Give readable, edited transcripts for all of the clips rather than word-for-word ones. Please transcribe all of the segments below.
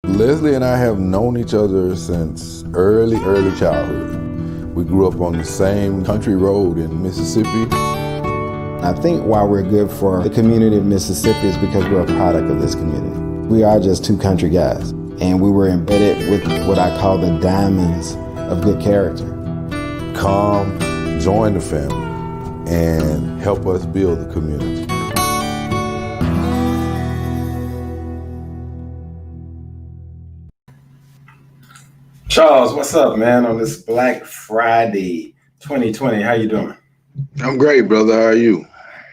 Leslie and I have known each other since early childhood. We grew up on the same country road in Mississippi. I think why we're good for the community of Mississippi is because we're a product of this community. We are just two country guys, and we were embedded with what I call the diamonds of good character. Come, join the family, and help us build the community. Charles, what's up, man, on this Black Friday 2020? How you doing? I'm great, brother. How are you?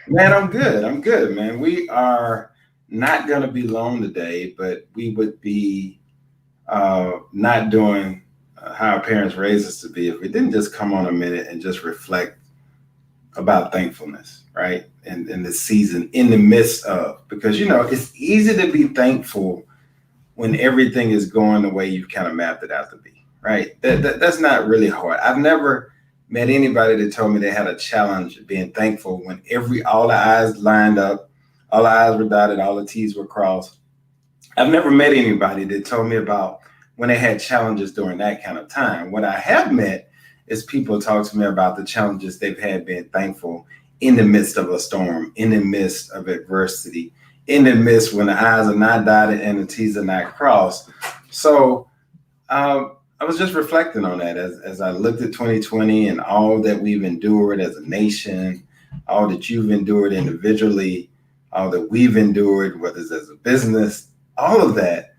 Man, I'm good, man. We are not going to be long today, but we would be not doing how our parents raised us to be if we didn't just come on a minute and just reflect about thankfulness, right? And in this season, in the midst of, because, you know, it's easy to be thankful when everything is going the way you've kind of mapped it out to be, right? That's not really hard. I've never met anybody that told me they had a challenge being thankful when all the I's lined up, all the I's were dotted, all the T's were crossed. I've never met anybody that told me about when they had challenges during that kind of time. What I have met is people talk to me about the challenges they've had being thankful in the midst of a storm, in the midst of adversity, in the midst when the I's are not dotted and the T's are not crossed. So I was just reflecting on that as I looked at 2020 and all that we've endured as a nation, all that you've endured individually, all that we've endured, whether it's as a business, all of that.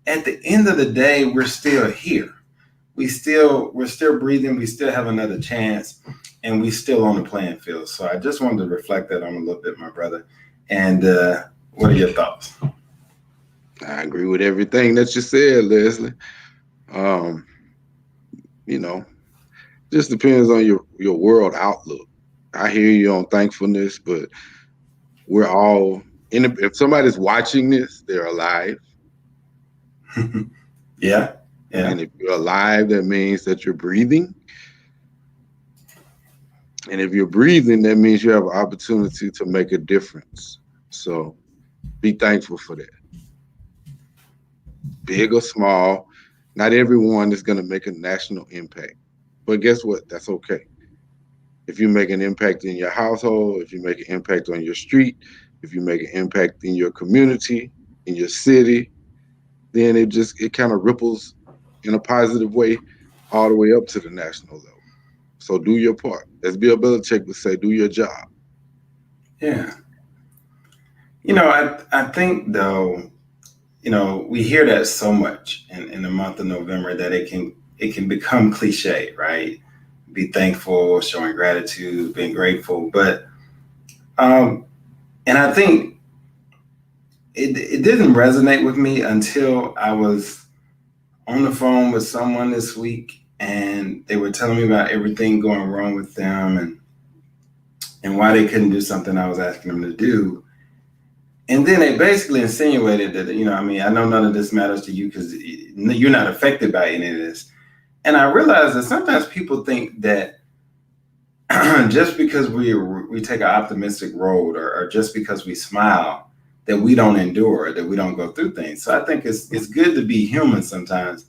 At the end of the day, we're still here. We're still breathing. We still have another chance, and we still on the playing field. So I just wanted to reflect that on a little bit, my brother. And what are your thoughts? I agree with everything that you said, Leslie. You know, just depends on your world outlook. I hear you on thankfulness, but we're all if somebody's watching this, they're alive. Yeah. And if you're alive, that means that you're breathing. And if you're breathing, that means you have an opportunity to make a difference. So be thankful for that. Big or small, not everyone is going to make a national impact. But guess what? That's okay. If you make an impact in your household, if you make an impact on your street, if you make an impact in your community, in your city, then it kind of ripples in a positive way all the way up to the national level. So do your part. As Bill Belichick would say, do your job. Yeah. You know, I think, though, you know, we hear that so much in the month of November that it can become cliche, right? Be thankful, showing gratitude, being grateful. But, and I think it didn't resonate with me until I was on the phone with someone this week and they were telling me about everything going wrong with them and why they couldn't do something I was asking them to do. And then they basically insinuated that, you know, I mean, I know none of this matters to you because you're not affected by any of this. And I realized that sometimes people think that just because we take an optimistic road or just because we smile, that we don't endure, that we don't go through things. So I think it's good to be human sometimes.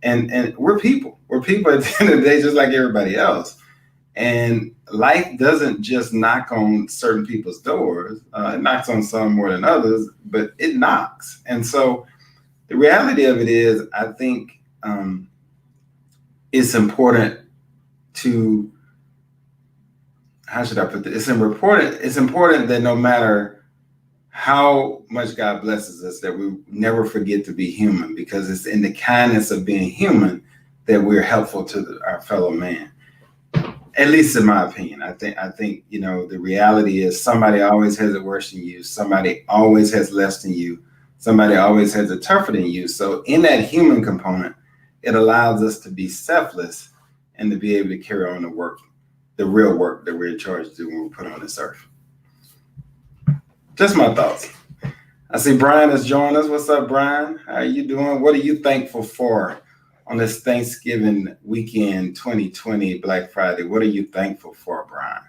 And we're people. We're people at the end of the day, just like everybody else. And life doesn't just knock on certain people's doors. It knocks on some more than others, but it knocks. And so the reality of it is, I think it's important to, how should I put this? It's important that no matter how much God blesses us, that we never forget to be human, because it's in the kindness of being human that we're helpful to our fellow man. At least in my opinion. I think, you know, the reality is somebody always has it worse than you. Somebody always has less than you. Somebody always has it tougher than you. So in that human component, it allows us to be selfless and to be able to carry on the work, the real work that we're charged to do when we're put on this earth. Just my thoughts. I see Brian has joined us. What's up, Brian? How are you doing? What are you thankful for on this Thanksgiving weekend, 2020, Black Friday? What are you thankful for, Brian?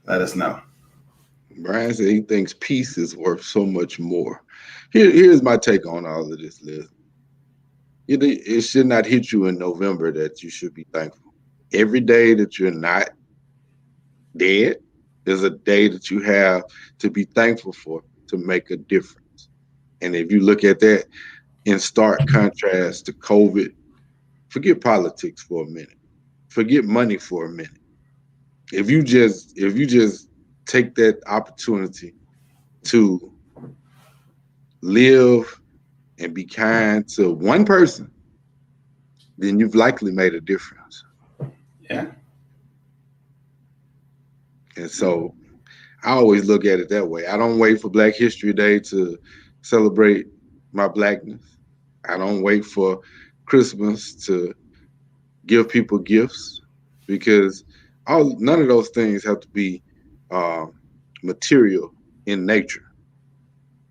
Let us know. Brian said he thinks peace is worth so much more. Here's my take on all of this, Liz. It should not hit you in November that you should be thankful. Every day that you're not dead is a day that you have to be thankful for to make a difference. And if you look at that in stark contrast to COVID, forget politics for a minute. Forget money for a minute. If you just take that opportunity to live and be kind to one person, then you've likely made a difference. Yeah. And so I always look at it that way. I don't wait for Black History Day to celebrate my Blackness. I don't wait for Christmas to give people gifts, because none of those things have to be material in nature.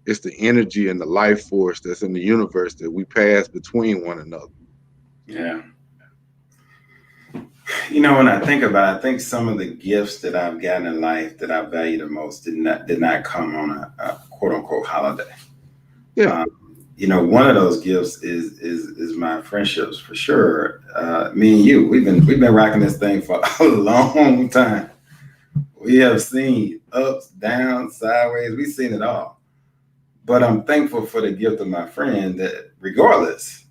It's the energy and the life force that's in the universe that we pass between one another. Yeah. You know, when I think about it, I think some of the gifts that I've gotten in life that I value the most did not come on a quote unquote holiday. Yeah. You know, one of those gifts is my friendships, for sure. Me and you, we've been rocking this thing for a long time. We have seen ups, downs, sideways. We've seen it all. But I'm thankful for the gift of my friend that, regardless,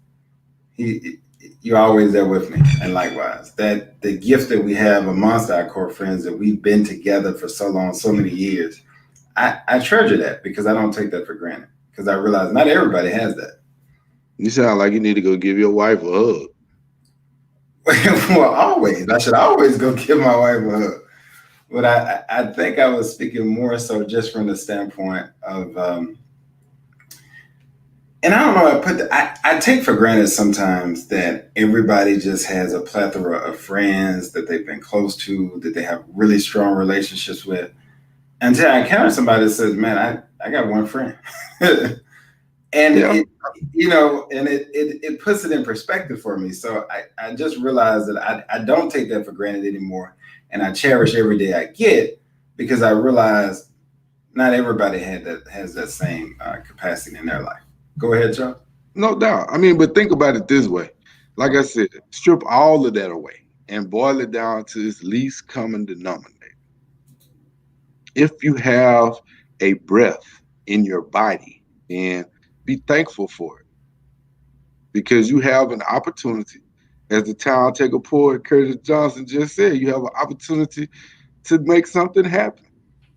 you're always there with me. And likewise, that the gift that we have amongst our core friends, that we've been together for so long, so many years, I treasure that, because I don't take that for granted. Because I realize not everybody has that. You sound like you need to go give your wife a hug. Well, always. I should always go give my wife a hug. But I think I was speaking more so just from the standpoint of, and I don't know, I take for granted sometimes that everybody just has a plethora of friends that they've been close to, that they have really strong relationships with, until I encounter somebody that says, man, I got one friend. And Yeah. it puts it in perspective for me. So I just realized that I don't take that for granted anymore, and I cherish every day I get, because I realize not everybody has that same capacity in their life. Go ahead, Charles. No doubt. I mean, but think about it this way. Like I said, strip all of that away and boil it down to its least common denominator. If you have a breath in your body, then be thankful for it, because you have an opportunity. As the Town Taker poet Curtis Johnson just said, you have an opportunity to make something happen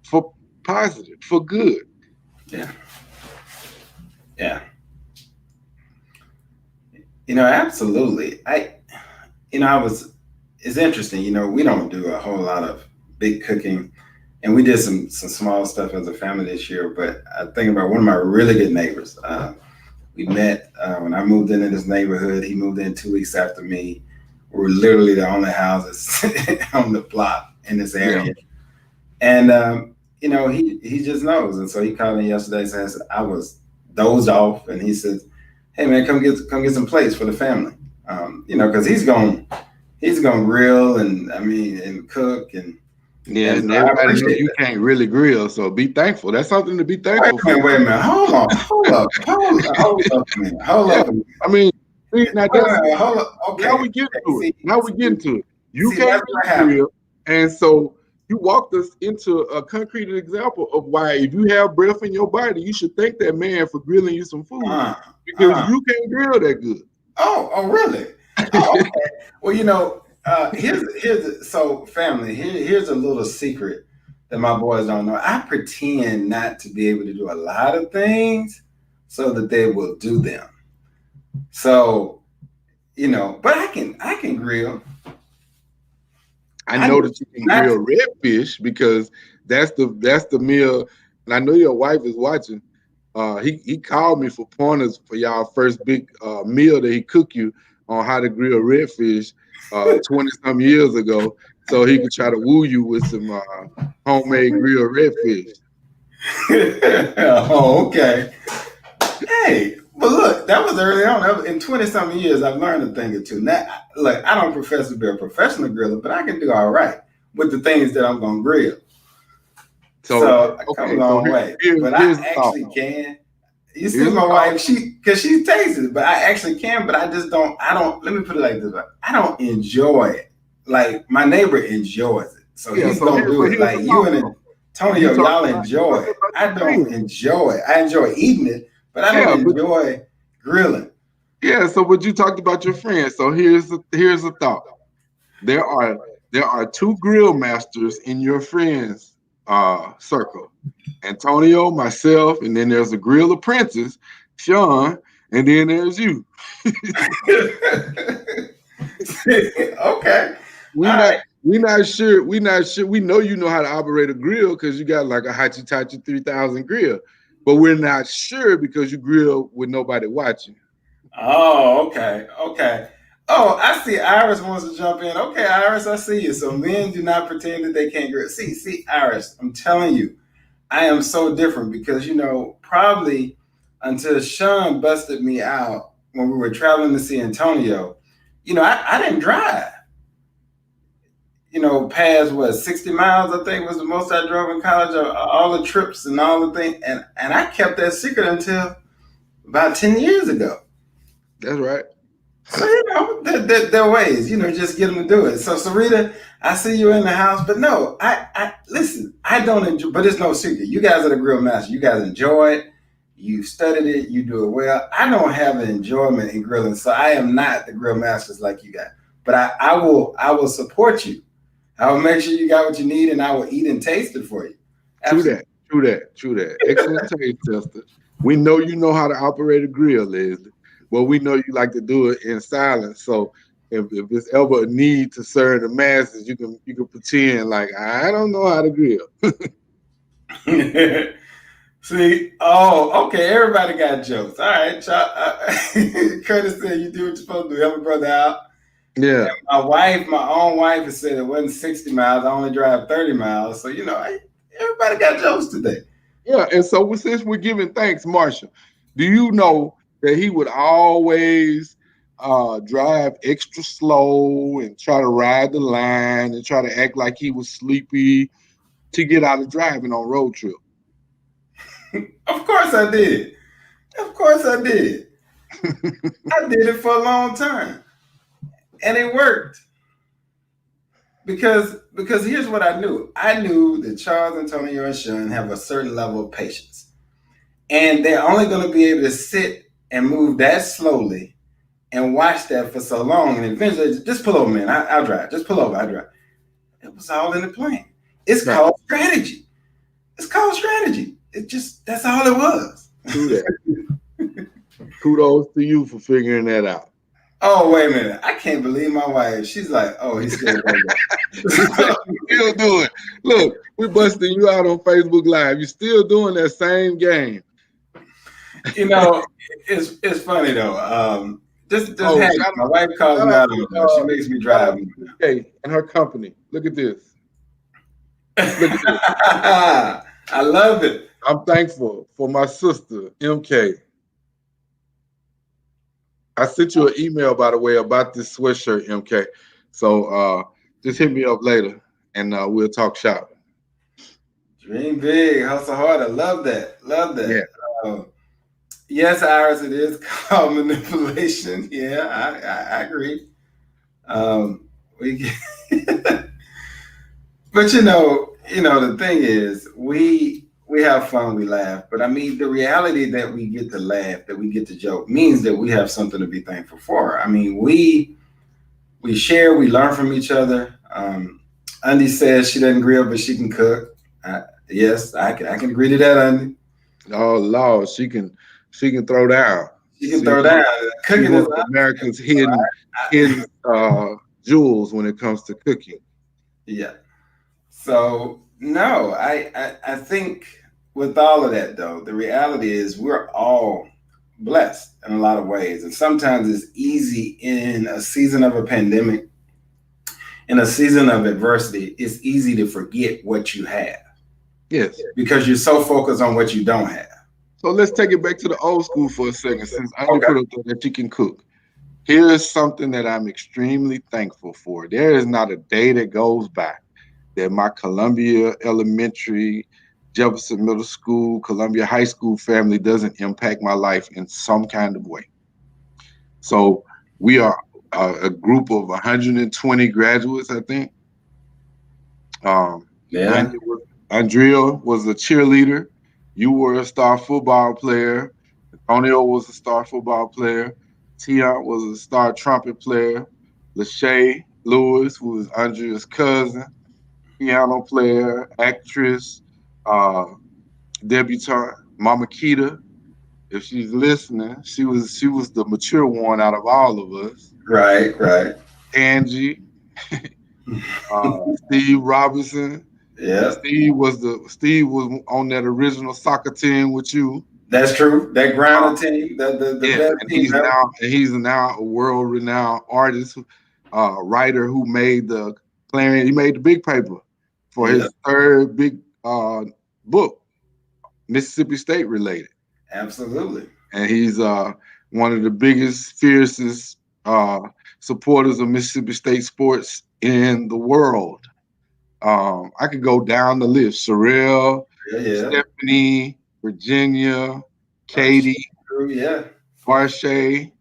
for positive, for good. Yeah. Yeah. Absolutely. It's interesting, we don't do a whole lot of big cooking, and we did some small stuff as a family this year, but I think about one of my really good neighbors. We met when I moved into this neighborhood. He moved in 2 weeks after me. We were literally the only houses on the block in this area. Yeah. And, he just knows. And so he called me yesterday, so I was dozed off, and he said, hey man, come get some plates for the family. Because he's going grill and cook and. Yeah, and everybody knows you can't really grill, so be thankful. That's something to be thankful for. Wait a minute, hold up a minute. I mean, now hold up. Okay. Now we get to it. You can't grill, and so you walked us into a concrete example of why, if you have breath in your body, you should thank that man for grilling you some food, because you can't grill that good. Oh, really? Oh, okay. Well, family, here's a little secret that my boys don't know. I pretend not to be able to do a lot of things so that they will do them. So, but I can grill. I know that you can grill redfish, because that's the meal. And I know your wife is watching. He called me for pointers for y'all first big meal that he cooked you on how to grill redfish 20-some years ago, so he could try to woo you with some homemade grilled redfish. Oh, okay. Hey, but look, that was early on. In 20-something years, I've learned a thing or two. Now, look, I don't profess to be a professional griller, but I can do all right with the things that I'm going to grill. So I come a okay, long way, but here's I the thought. actually can. You see Here's my the wife, because she tastes it, but I actually can, but I just don't, let me put it like this, I don't enjoy it. Like my neighbor enjoys it. So Yeah, he's so gonna do it. here's Like the you thought, and though. Antonio, y'all You enjoy talking it. about I your don't friends. enjoy it. I enjoy eating it, but I don't enjoy grilling. Yeah, so but you talked about your friends. So here's the thought. There are two grill masters in your friends circle. Antonio, myself, and then there's a grill apprentice, Sean, and then there's you. Okay. We All not right. we not sure. We not sure. We know you know how to operate a grill because you got like a Hitachi 3000 grill, but we're not sure because you grill with nobody watching. Oh, okay. Okay. Oh, I see Iris wants to jump in. Okay, Iris, I see you. So men do not pretend that they can't grill. See, Iris, I'm telling you, I am so different because, probably until Sean busted me out when we were traveling to see Antonio, I didn't drive, past 60 miles, I think was the most I drove in college, all the trips and all the things. And I kept that secret until about 10 years ago. That's right. So, there are ways, just get them to do it. So, Sarita, I see you in the house, but no, listen, I don't enjoy, but it's no secret. You guys are the grill master. You guys enjoy it. You studied it. You do it well. I don't have an enjoyment in grilling, so I am not the grill masters like you got. But I will support you. I will make sure you got what you need, and I will eat and taste it for you. Absolutely. True that. Excellent taste tester. We know you know how to operate a grill, Leslie. Well, we know you like to do it in silence. So if there's ever a need to serve the masses, you can pretend like I don't know how to grill. See, oh, okay. Everybody got jokes. All right, Curtis said you do what you're supposed to do. Help a brother out. Yeah. And my own wife, has said it wasn't 60 miles. I only drive 30 miles. So everybody got jokes today. Yeah, and so since we're giving thanks, Marsha, do you know that he would always drive extra slow and try to ride the line and try to act like he was sleepy to get out of driving on road trip? Of course I did. Of course I did. I did it for a long time. And it worked. Because here's what I knew. I knew that Charles, Antonio, and Sean have a certain level of patience. And they're only going to be able to sit and move that slowly and watch that for so long. And eventually, just pull over, man. I'll drive. Just pull over. I'll drive. It was all in the plan. It's Right. called strategy. It's called strategy. That's all it was. True that. Kudos to you for figuring that out. Oh, wait a minute. I can't believe my wife. She's like, oh, he's still doing that. Still doing. Look, we're busting you out on Facebook Live. You're still doing that same game. It's funny though. Just my wife calls me out on it. She makes me drive. Okay, and her company. Look at this. Look at this. I love it. I'm thankful for my sister, MK. I sent you an email, by the way, about this sweatshirt, MK. So just hit me up later, and we'll talk shop. Dream big, hustle hard. I love that. Love that. Yeah. Yes, Iris, it is called manipulation. Yeah, I agree. But the thing is, we have fun, we laugh. But I mean, the reality that we get to laugh, that we get to joke, means that we have something to be thankful for. I mean, we share, we learn from each other. Undy says she doesn't grill, but she can cook. Yes, I can agree to that, Undy. Oh Lord, she can throw down. She can throw down. Cooking is America's hidden jewels when it comes to cooking. Yeah. So no, I think with all of that though, the reality is we're all blessed in a lot of ways. And sometimes it's easy in a season of a pandemic, in a season of adversity, it's easy to forget what you have. Yes. Because you're so focused on what you don't have. So let's take it back to the old school for a second, since I put up there that you can cook. Here is something that I'm extremely thankful for. There is not a day that goes by that my Columbia Elementary Jefferson Middle School, Columbia High School family doesn't impact my life in some kind of way. So we are a group of 120 graduates, I think. Yeah. Andrea was a cheerleader. You were a star football player. Antonio was a star football player. Tion was a star trumpet player. Lachey Lewis, who was Andrea's cousin, piano player, actress, uh, debutante. Mama Kita, if she's listening, she was the mature one out of all of us. Right, right. Angie, Steve Robinson. Yeah. Steve was on that original soccer team with you. That's true. That Grinder team, the Yeah, best and team ever. he's now a world-renowned artist, writer who made the Clarion. He made the big paper for Yeah, his third big book, Mississippi State related, absolutely. and he's one of the biggest, fiercest supporters of Mississippi State sports in the world. I could go down the list: Sherelle, Yeah, yeah. Stephanie, Virginia, That's Katie, true. Yeah. Marsha.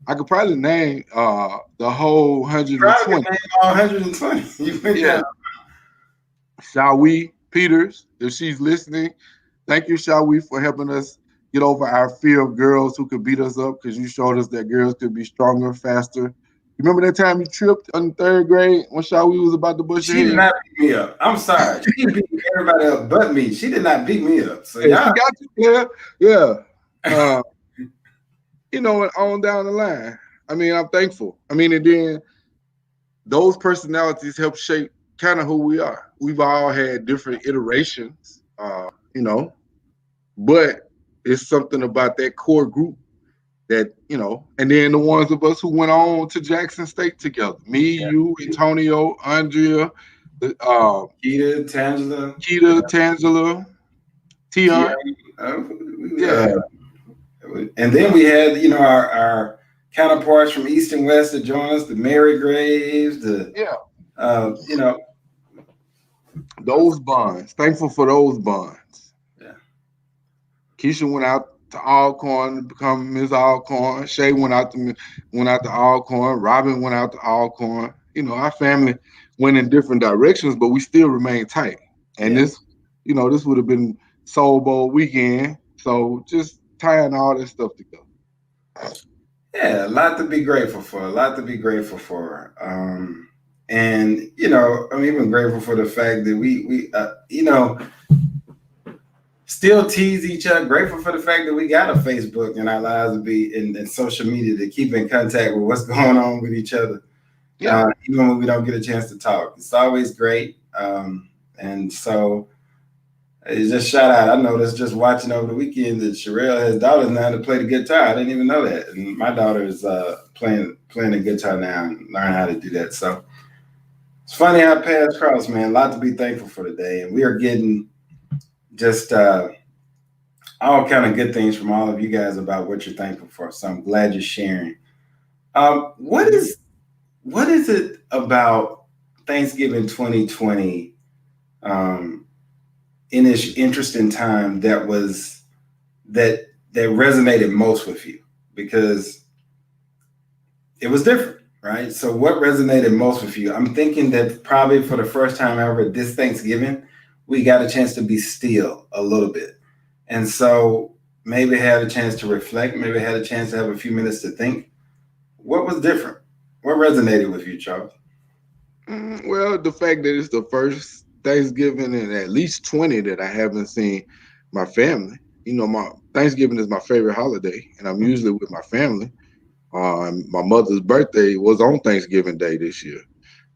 I could probably name the whole Probably 120. could name all 120. You went Yeah. down. Shawi Peters, if she's listening, thank you, Shawi, for helping us get over our fear of girls who could beat us up, because you showed us that girls could be stronger, faster. You remember that time you tripped in third grade when Shawi was about to bust your She did head? not beat me up. I'm sorry. She beat everybody up but me. She did not beat me up. So Yeah, y'all. she got you, yeah. And on down the line. I mean, I'm thankful. I mean, and then those personalities help shape kind of who we are. We've all had different iterations, but it's something about that core group that, and then the ones of us who went on to Jackson State together. Me, you, Antonio, Andrea, Keita, Tangela. Keita, Tangela, Tion. Yeah. And then we had, our counterparts from East and West that joined us, the Mary Graves, those bonds. Thankful for those bonds. Yeah. Keisha went out to Alcorn to become Ms. Alcorn. Shay went out to Alcorn. Robin went out to Alcorn. Our family went in different directions, but we still remain tight. And this would have been Soul Bowl weekend. So just tying all this stuff together. Yeah, a lot to be grateful for. And I'm even grateful for the fact that we still tease each other. Grateful for the fact that we got a Facebook in our lives to be in social media to keep in contact with what's going on with each other. Yeah. Even when we don't get a chance to talk, it's always great. And so it's just shout out. I noticed just watching over the weekend that Sherelle has daughters now to play the guitar. I didn't even know that. And my daughter is playing the guitar now and learn how to do that. So it's funny how paths cross, man. A lot to be thankful for today. And we are getting just all kind of good things from all of you guys about what you're thankful for. So I'm glad you're sharing. What is it about Thanksgiving 2020 in this interesting time that resonated most with you? Because it was different, right? So what resonated most with you? I'm thinking that probably for the first time ever this Thanksgiving, we got a chance to be still a little bit. And so maybe had a chance to reflect, maybe had a chance to have a few minutes to think. What was different? What resonated with you, Charles? Well, the fact that it's the first Thanksgiving in at least 20 that I haven't seen my family. My Thanksgiving is my favorite holiday, and I'm usually with my family. My mother's birthday was on Thanksgiving Day this year.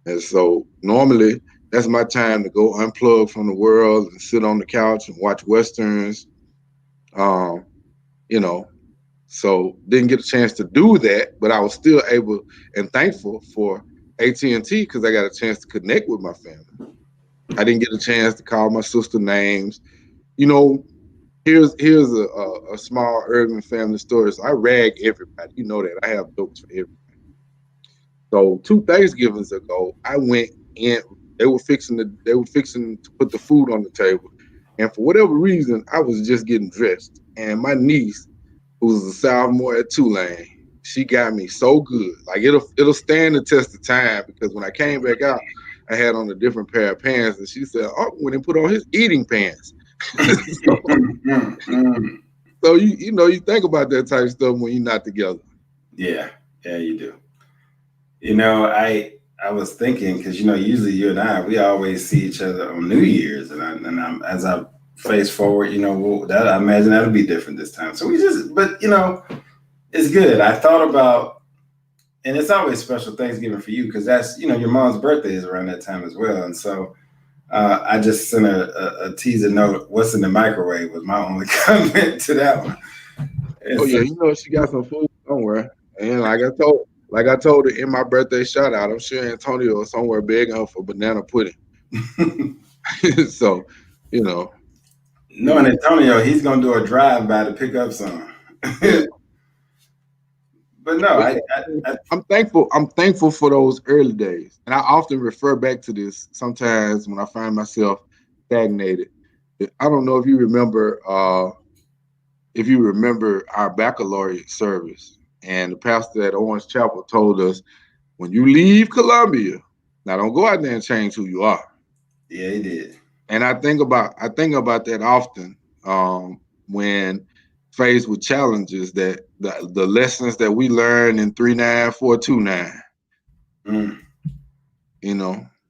And so normally that's my time to go unplug from the world and sit on the couch and watch Westerns. So didn't get a chance to do that, but I was still able and thankful for AT&T because I got a chance to connect with my family. I didn't get a chance to call my sister names. Here's a small urban family story. So I rag everybody. You know that. I have jokes for everybody. So 2 Thanksgivings ago, I went in. They were fixing to put the food on the table, And for whatever reason, I was just getting dressed. And my niece, who was a sophomore at Tulane, she got me so good. Like it'll stand the test of time, because when I came back out, I had on a different pair of pants, and she said, "Oh, when he put on his eating pants." so, so you think about that type of stuff when you're not together. Yeah, you do. I was thinking, because usually you and we always see each other on New Year's, and I'm as I face forward, that I imagine that'll be different this time. So but it's good. I thought about, and it's always special Thanksgiving for you, because that's your mom's birthday is around that time as well, and so I just sent a teaser note. What's in the microwave was my only comment to that one. And Oh yeah, she got some food somewhere, and like I told her in my birthday shout out, I'm sure Antonio is somewhere begging her for banana pudding. So, knowing Antonio, he's gonna do a drive by to pick up some. Yeah. But no, I'm thankful. I'm thankful for those early days, and I often refer back to this sometimes when I find myself stagnated. I don't know if you remember our baccalaureate service, and the pastor at Orange Chapel told us, when you leave Columbia, now don't go out there and change who you are. Yeah, he did. And I think about that often when faced with challenges, that the lessons that we learn in 39429.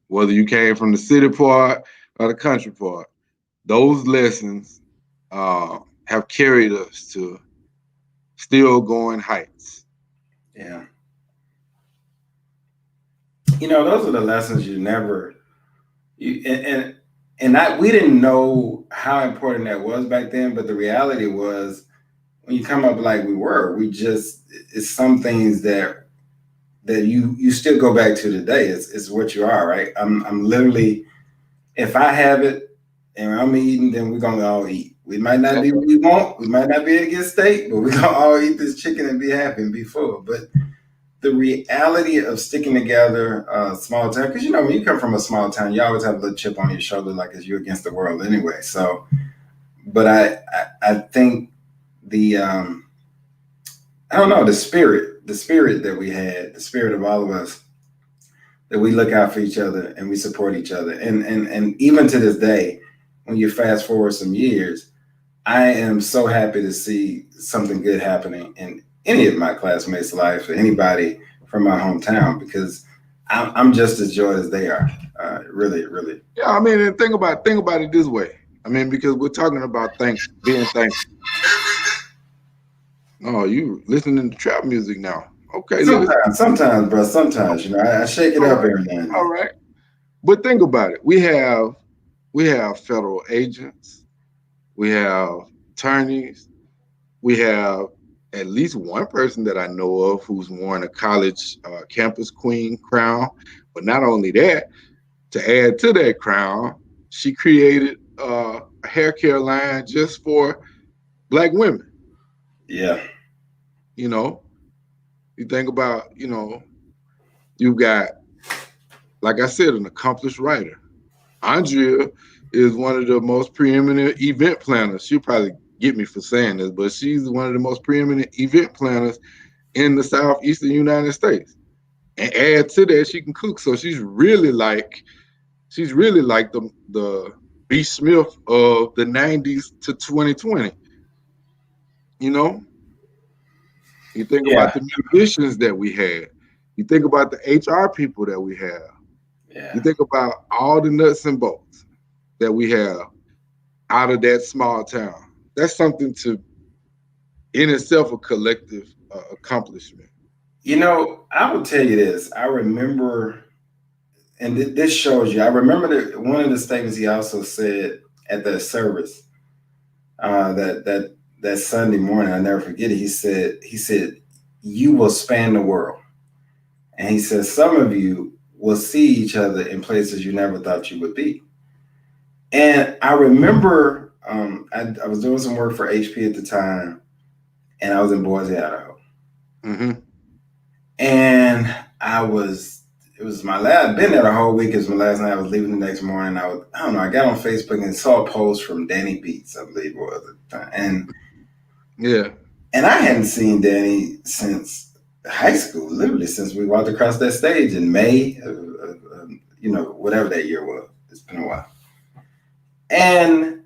Whether you came from the city part or the country part, those lessons have carried us to still going heights. Yeah. Those are the lessons we didn't know how important that was back then, but the reality was, when you come up like it's some things that you still go back to today. It's what you are, right? I'm literally, if I have it and I'm eating, then we're gonna all eat. We might not be what we want. We might not be able to get steak, but we're gonna all eat this chicken and be happy and be full. But the reality of sticking together, small town, because when you come from a small town, you always have a little chip on your shoulder, like it's you against the world anyway. So, but I think the I don't know, the spirit that we had, the spirit of all of us, that we look out for each other and we support each other, and even to this day, when you fast forward some years, I am so happy to see something good happening in any of my classmates' lives, or anybody from my hometown, because I'm just as joyous as they are. Really, really. Yeah, I mean, and think about it this way. I mean, because we're talking about being thankful. Oh, you listening to trap music now? Okay. Sometimes, bro. Sometimes, I shake it up every now and then. All right. But think about it. We have federal agents. We have attorneys. We have at least one person that I know of who's worn a college campus queen crown. But not only that, to add to that crown, she created a hair care line just for Black women. Yeah. You think about, you've got, like I said, an accomplished writer. Andrea is one of the most preeminent event planners. She'll probably get me for saying this, but she's one of the most preeminent event planners in the southeastern United States. And add to that, she can cook. So she's really like the B. Smith of the 90s to 2020. You think about the musicians that we had. You think about the HR people that we have. Yeah. You think about all the nuts and bolts that we have out of that small town. That's something in itself, a collective accomplishment. I will tell you this. I remember, and this shows you, I remember one of the statements he also said at the service, that Sunday morning. I never forget it. He said, you will span the world. And he said, some of you will see each other in places you never thought you would be. And I remember I was doing some work for HP at the time, and I was in Boise, Idaho. Mm-hmm. And it was my last, been there the whole week. It was my last night. I was leaving the next morning. I don't know, I got on Facebook and saw a post from Danny Beats, I believe it was at the time. And I hadn't seen Danny since high school, literally since we walked across that stage in May of whatever that year was. It's been a while. And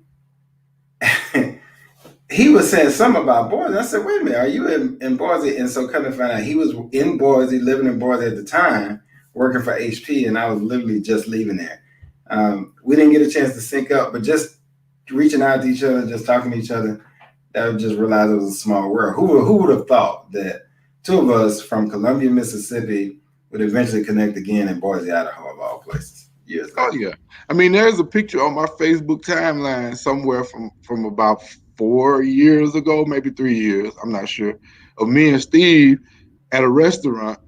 he was saying something about Boise. I said, wait a minute, are you in Boise? And so come to find out, he was in Boise, living in Boise at the time, working for HP, and I was literally just leaving there. We didn't get a chance to sync up, but just reaching out to each other, just talking to each other, I just realized it was a small world. Who would have thought that two of us from Columbia, Mississippi would eventually connect again in Boise, Idaho, of all places, years ago. Oh, yeah. I mean, there's a picture on my Facebook timeline somewhere from about 4 years ago, maybe 3 years, I'm not sure, of me and Steve at a restaurant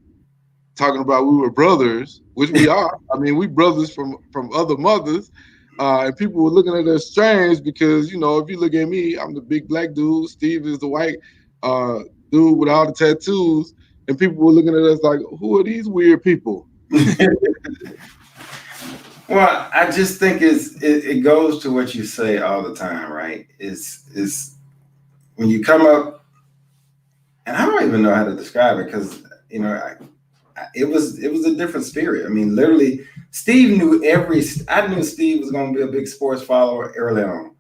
talking about we were brothers, which we are. I mean, we brothers from other mothers. And people were looking at us strange because, if you look at me, I'm the big black dude. Steve is the white dude with all the tattoos. And people were looking at us like, who are these weird people? Well, I just think it goes to what you say all the time, right? Is when you come up, and I don't even know how to describe it because, it was a different spirit. I mean, literally, Steve knew I knew Steve was going to be a big sports follower early on.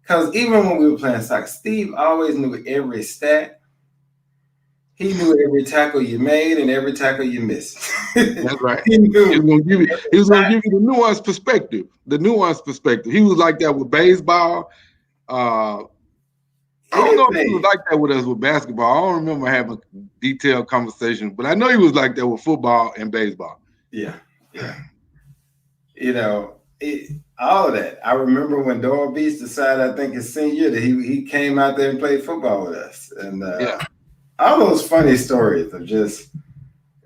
Because even when we were playing soccer, Steve always knew every stat. He knew every tackle you made and every tackle you missed. That's right. He was going to give you the nuanced perspective. He was like that with baseball. I don't know if he was like that with us with basketball. I don't remember having a detailed conversation, but I know he was like that with football and baseball. Yeah. All of that. I remember when Doyle Beach decided, I think his senior year, that he came out there and played football with us. And all those funny stories of just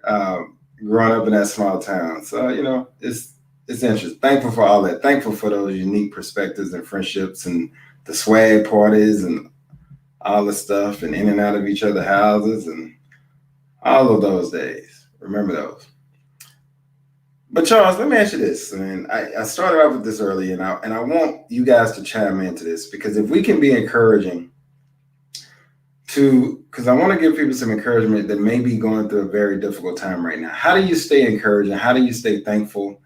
growing up in that small town. So, it's interesting. Thankful for all that. Thankful for those unique perspectives and friendships and the swag parties and all the stuff and in and out of each other's houses and all of those days. Remember those. But Charles, let me ask you this. I mean, I started off with this earlier, and I want you guys to chime into this because if we can be encouraging because I want to give people some encouragement that may be going through a very difficult time right now. How do you stay encouraged and how do you stay thankful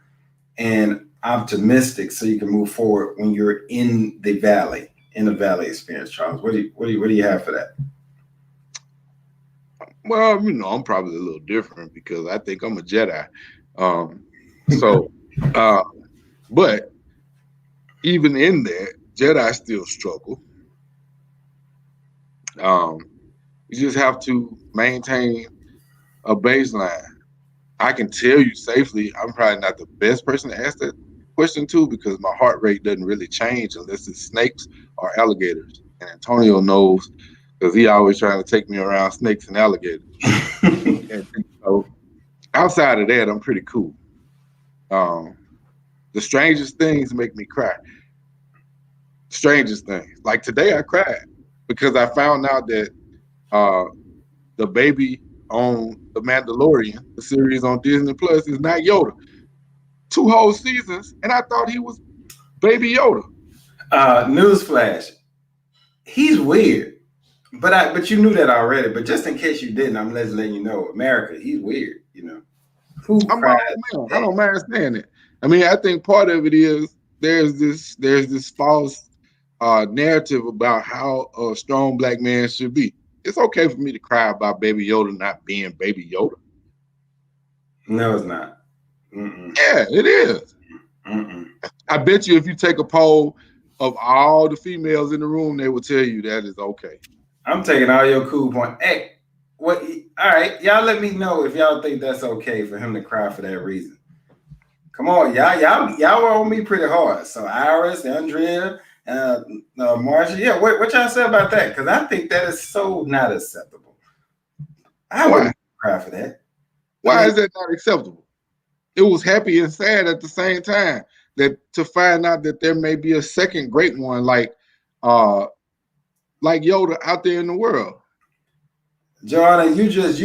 and optimistic so you can move forward when you're in the valley experience, Charles? What do you have for that? Well, I'm probably a little different because I think I'm a Jedi. But even in that, Jedi still struggle. You just have to maintain a baseline. I can tell you safely, I'm probably not the best person to ask that question to because my heart rate doesn't really change unless it's snakes or alligators. And Antonio knows because he always trying to take me around snakes and alligators. And so outside of that, I'm pretty cool. The strangest things make me cry. Strangest things. Like today I cried because I found out that the baby on The Mandalorian, the series on Disney Plus, is not Yoda. 2 whole seasons, and I thought he was Baby Yoda. Newsflash. He's weird. But you knew that already. But just in case you didn't, I'm letting you know, America, he's weird, I don't mind saying it. I mean, I think part of it is there's this false narrative about how a strong black man should be. It's okay for me to cry about Baby Yoda not being Baby Yoda. No, it's not. Mm-mm. Yeah, it is. Mm-mm. I bet you if you take a poll of all the females in the room, they will tell you that is okay. I'm taking all your cool points. Hey, what? All right, y'all let me know if y'all think that's okay for him to cry for that reason. Come on, y'all were on me pretty hard. So Iris, Andrea, Marsha, yeah, what y'all say about that? Because I think that is so not acceptable. I wouldn't cry for that. Why is that not acceptable? It was happy and sad at the same time that to find out that there may be a second great one like Yoda out there in the world. Jordan, you just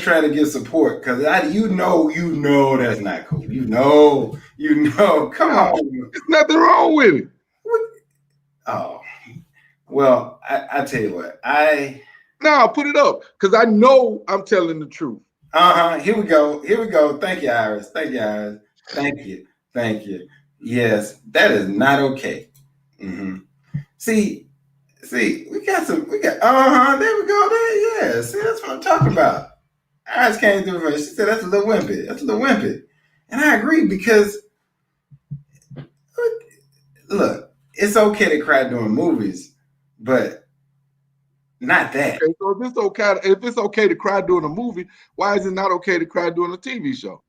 trying to give support because you know that's not cool. You know. Come No, on. there's nothing wrong with it. Oh, well, I tell you what, No, put it up because I know I'm telling the truth. Here we go. Thank you, Iris. Thank you. Yes, that is not okay. Mm-hmm. See, we got there we go. There, yeah. See, that's what I'm talking about. Iris came through for. She said that's a little wimpy. And I agree because look, it's okay to cry during movies, but not that. Okay, so if it's okay to cry during a movie, why is it not okay to cry during a TV show?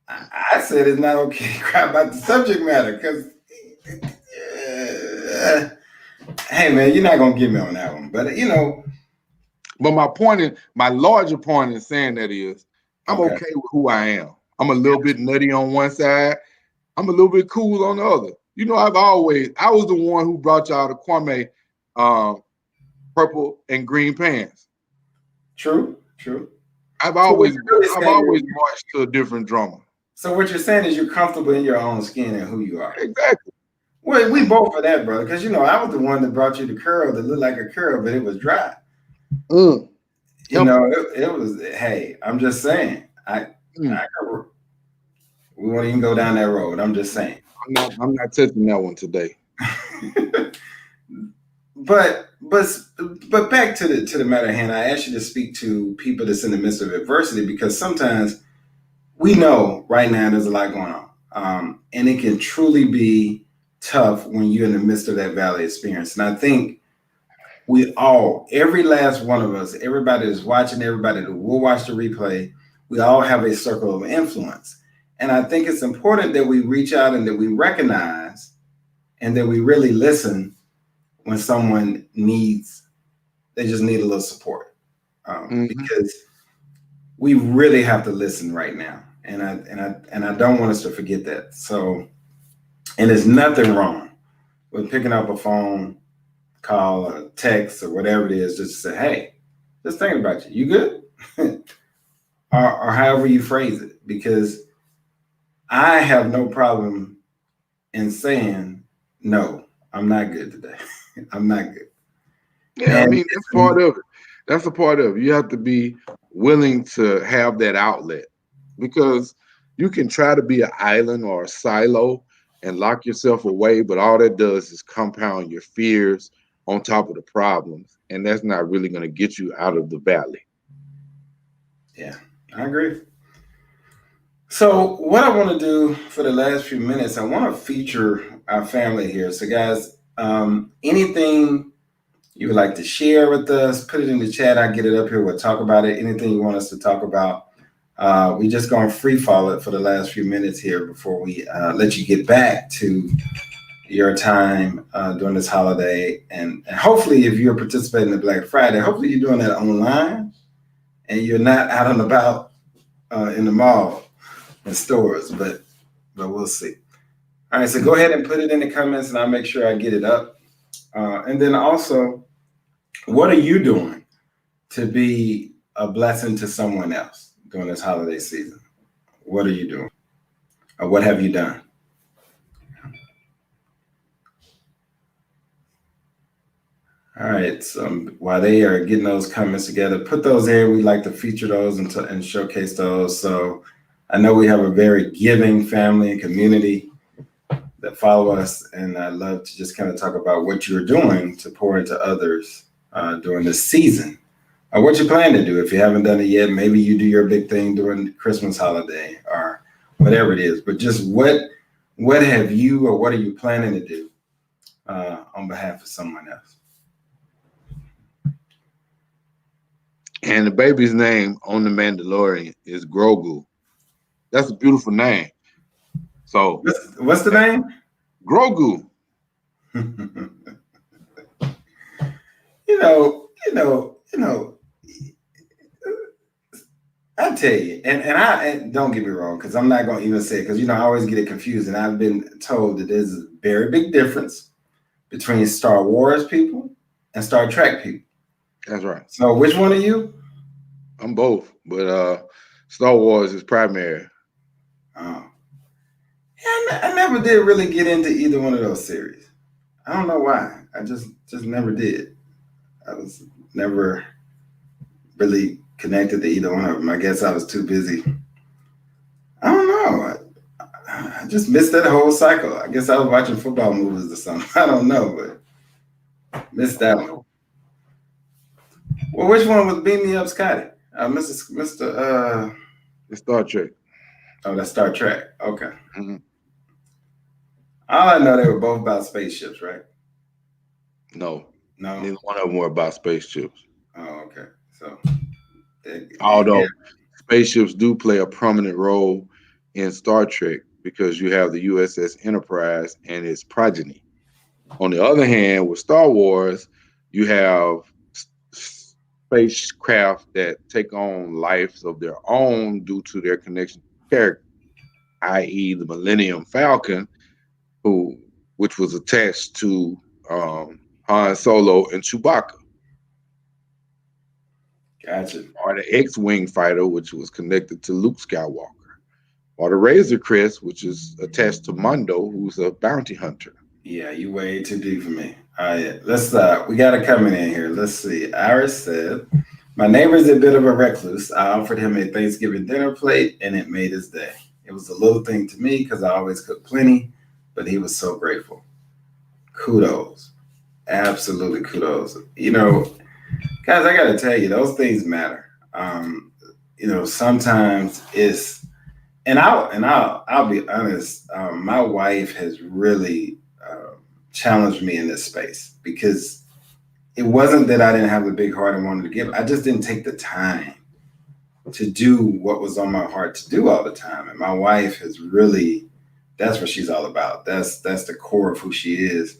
I said it's not okay to cry about the subject matter because, hey man, you're not gonna get me on that one. But But my larger point in saying that is, I'm okay with who I am. I'm a little bit nutty on one side. I'm a little bit cool on the other. I was the one who brought y'all to Kwame purple and green pants. True. I've always marched to a different drummer. So what you're saying is you're comfortable in your own skin and who you are. Exactly. Well, we both for that, brother, because I was the one that brought you the curl that looked like a curl, but it was dry. It was. Hey, I'm just saying. We won't even go down that road. I'm just saying. I'm not touching that one today. But back to the matter at hand, I asked you to speak to people that's in the midst of adversity because sometimes we know right now there's a lot going on, and it can truly be tough when you're in the midst of that valley experience. And I think every last one of us, everybody that's watching, everybody that will watch the replay, we all have a circle of influence. And I think it's important that we reach out and that we recognize and that we really listen when someone they just need a little support, because we really have to listen right now, and I don't want us to forget that. So, and there's nothing wrong with picking up a phone call or text or whatever it is, just to say, hey, just thinking about you. You good? or however you phrase it, because I have no problem in saying no, I'm not good today. I'm not good. Yeah, that's part of it. That's a part of it. You have to be willing to have that outlet, because you can try to be an island or a silo and lock yourself away, but all that does is compound your fears on top of the problems, and that's not really going to get you out of the valley. Yeah, I agree. So what I want to do for the last few minutes, I want to feature our family here. So guys, anything you would like to share with us, put it in the chat. I'll get it up here. We'll talk about it. Anything you want us to talk about. We just going to free fall it for the last few minutes here before we let you get back to your time during this holiday. And hopefully if you're participating in Black Friday, hopefully you're doing that online and you're not out and about in the mall and stores, but we'll see. All right, so go ahead and put it in the comments and I'll make sure I get it up. And then also, what are you doing to be a blessing to someone else during this holiday season? What are you doing? Or what have you done? All right, so while they are getting those comments together, put those in. We like to feature those and showcase those. So I know we have a very giving family and community that follow us, and I'd love to just kind of talk about what you're doing to pour into others during this season, or what you plan to do. If you haven't done it yet, maybe you do your big thing during the Christmas holiday or whatever it is, but just what have you or what are you planning to do on behalf of someone else? And the baby's name on The Mandalorian is Grogu. That's a beautiful name. So what's the name? Grogu. I tell you, and don't get me wrong, because I'm not going to even say it, because I always get it confused, and I've been told that there's a very big difference between Star Wars people and Star Trek people. That's right. So which one are you? I'm both, but Star Wars is primary. Oh, yeah, I never did really get into either one of those series. I don't know why. I just never did. I was never really connected to either one of them. I guess I was too busy. I don't know. I just missed that whole cycle. I guess I was watching football movies or something. I don't know, but missed that one. Well, which one was Beam Me Up, Scotty? Mr. It's Star Trek. Oh, that's Star Trek. Okay. Mm-hmm. All I know, they were both about spaceships, right? No, No. neither one of them were about spaceships. Oh, okay. So, although spaceships do play a prominent role in Star Trek because you have the USS Enterprise and its progeny. On the other hand, with Star Wars, you have spacecraft that take on lives of their own due to their connection to character, i.e., the Millennium Falcon, which was attached to Han Solo and Chewbacca. Gotcha. Or the X-Wing fighter, which was connected to Luke Skywalker. Or the Razor Crest, which is attached to Mondo, who's a bounty hunter. Yeah, you way too deep for me. Let's we got a comment in here. Let's see. Iris said, my neighbor's a bit of a recluse. I offered him a Thanksgiving dinner plate and it made his day. It was a little thing to me because I always cook plenty, but he was so grateful. Kudos. Absolutely kudos. You know, guys, I gotta tell you, those things matter. You know, sometimes it's I'll be honest, my wife has really challenged me in this space because it wasn't that I didn't have the big heart and wanted to give. I just didn't take the time to do what was on my heart to do all the time. And my wife has really, that's what she's all about. That's the core of who she is,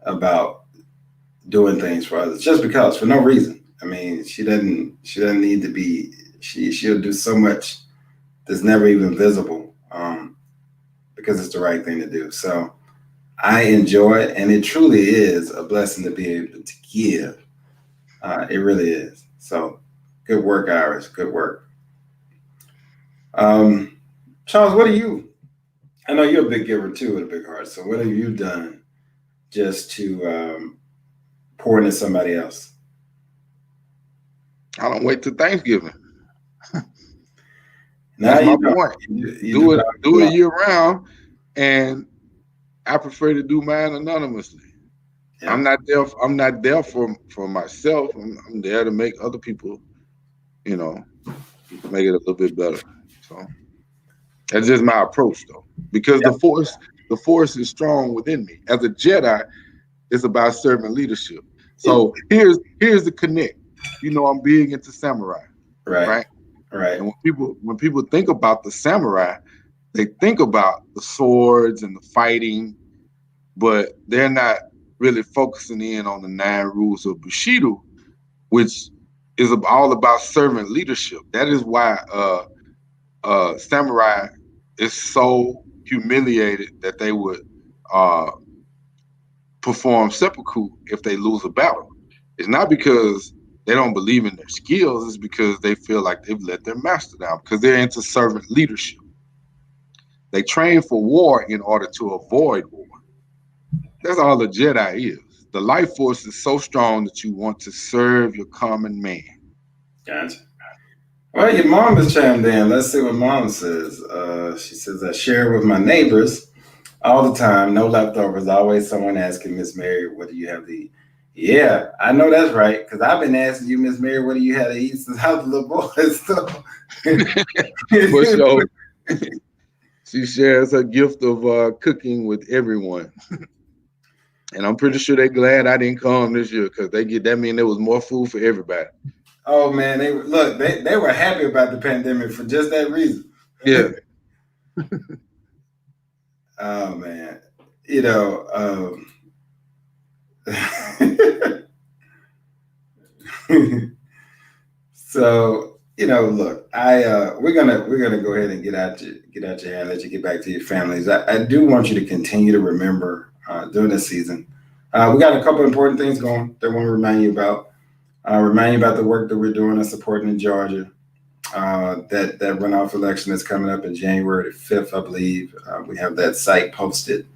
about doing things for others just because, for no reason. I mean, she doesn't need to be, she'll do so much that's never even visible because it's the right thing to do. So I enjoy it, and it truly is a blessing to be able to give. It really is. So good work, Iris. Good work. Charles, what are you? I know you're a big giver too with a big heart. So what have you done just to pour into somebody else? I don't wait till Thanksgiving. That's my point. Do it year round, and I prefer to do mine anonymously. Yeah. I'm not there for myself. I'm there to make other people, you know, make it a little bit better. So that's just my approach, though, because the force is strong within me. As a Jedi, it's about servant leadership. So here's the connect. You know, I'm big into samurai, right? And when people think about the samurai, they think about the swords and the fighting, but they're not really focusing in on the 9 rules of Bushido, which is all about servant leadership. That is why samurai is so humiliated that they would perform seppuku if they lose a battle. It's not because they don't believe in their skills, it's because they feel like they've let their master down, because they're into servant leadership. They train for war in order to avoid war. That's all a Jedi is. The life force is so strong that you want to serve your common man. Gotcha. Well, your mom has chimed in. Let's see what mom says. She says, I share with my neighbors all the time. No leftovers. Always someone asking Miss Mary, what do you have to eat? Yeah, I know that's right, because I've been asking you, Miss Mary, what do you have to eat since I was a little boy. So. For sure. She shares her gift of cooking with everyone. And I'm pretty sure they're glad I didn't come this year, because that mean there was more food for everybody. Oh man, they were happy about the pandemic for just that reason. Yeah. Oh man, you know. So you know, look, we're gonna go ahead and get out your hand, let you get back to your families. I do want you to continue to remember during this season. We got a couple important things going that I want to remind you about. Remind you about the work that we're doing and supporting in Georgia. That runoff election that's coming up in January the 5th, I believe. We have that site posted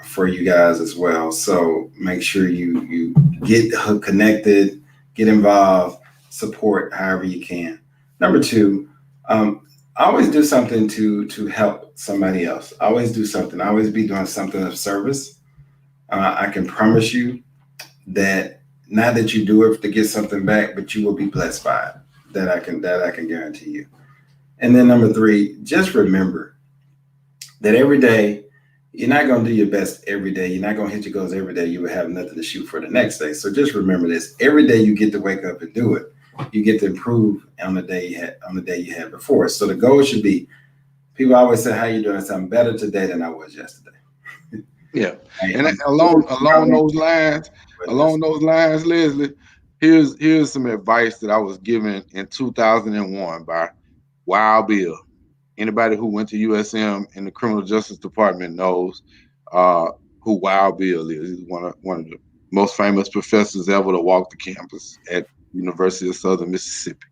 for you guys as well. So make sure you get connected, get involved, support however you can. Number two, always do something to help somebody else. Always do something. Always be doing something of service. I can promise you that not that you do it to get something back, but you will be blessed by it. That I can guarantee you. And then number three, just remember that every day, you're not going to do your best every day. You're not going to hit your goals every day. You will have nothing to shoot for the next day. So just remember this: every day you get to wake up and do it, you get to improve on the day you had before. So the goal should be, people always say, how you doing? So I'm better today than I was yesterday. Yeah. And along those lines, Leslie, here's some advice that I was given in 2001 by Wild Bill. Anybody who went to USM in the criminal justice department knows who Wild Bill is. He's one of the most famous professors ever to walk the campus at University of Southern Mississippi.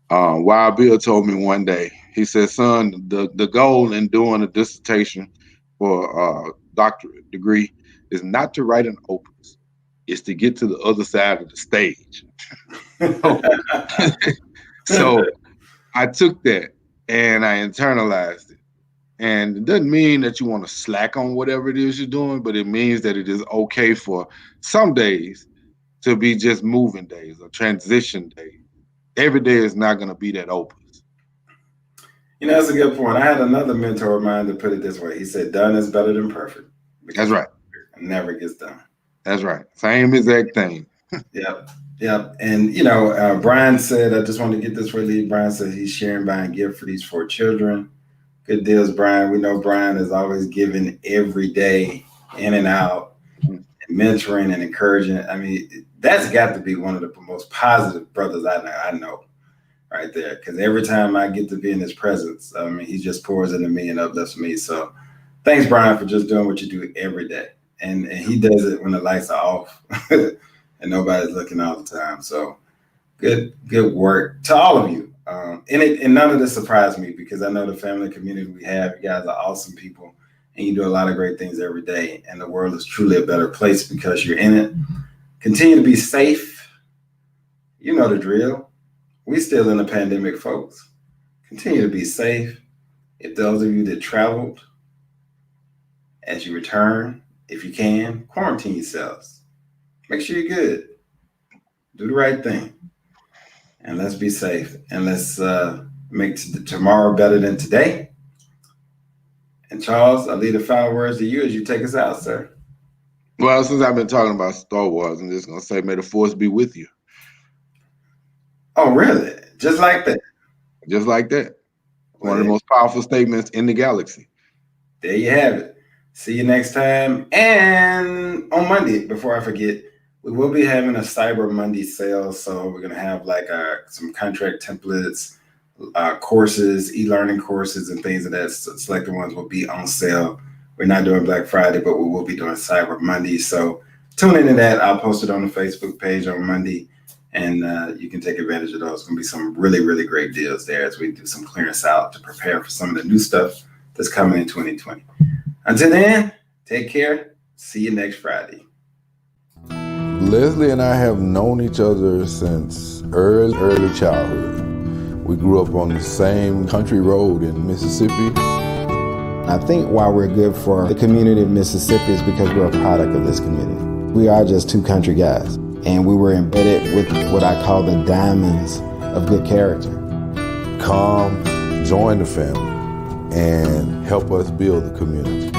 Wild Bill told me one day, he said, son, the goal in doing a dissertation for a doctorate degree is not to write an opus. It's to get to the other side of the stage. So I took that and I internalized it. And it doesn't mean that you want to slack on whatever it is you're doing, but it means that it is okay for some days to be just moving days or transition days. Every day is not going to be that opus. You know, that's a good point. I had another mentor of mine that put it this way. He said, done is better than perfect. That's right. It never gets done. That's right. Same exact thing. Yep. And, you know, Brian said, I just want to get this released. Brian said he's sharing buying gift for these 4 children. Good deals, Brian. We know Brian is always giving every day, in and out, and mentoring and encouraging. I mean, that's got to be one of the most positive brothers I know right there. Because every time I get to be in his presence, I mean, he just pours into me and uplifts me. So thanks, Brian, for just doing what you do every day. And he does it when the lights are off and nobody's looking all the time. So good work to all of you. And none of this surprised me because I know the family community we have. You guys are awesome people and you do a lot of great things every day. And the world is truly a better place because you're in it. Continue to be safe. You know the drill. We still in a pandemic, folks. Continue to be safe. If those of you that traveled, as you return, if you can, quarantine yourselves. Make sure you're good. Do the right thing. And let's be safe. And let's make tomorrow better than today. And Charles, I'll leave the final words to you as you take us out, sir. Well, since I've been talking about Star Wars, I'm just going to say, may the force be with you. Oh, really? Just like that? Just like that. One of the most powerful statements in the galaxy. There you have it. See you next time. And on Monday, before I forget, we will be having a Cyber Monday sale. So we're going to have like some contract templates, courses, e-learning courses and things of that. Selected ones will be on sale. We're not doing Black Friday, but we will be doing Cyber Monday. So tune into that. I'll post it on the Facebook page on Monday. And you can take advantage of those. It's going to be some really, really great deals there as we do some clearance out to prepare for some of the new stuff that's coming in 2020. Until then, take care. See you next Friday. Leslie and I have known each other since early childhood. We grew up on the same country road in Mississippi. I think why we're good for the community of Mississippi is because we're a product of this community. We are just 2 country guys, and we were embedded with what I call the diamonds of good character. Come, join the family, and help us build the community.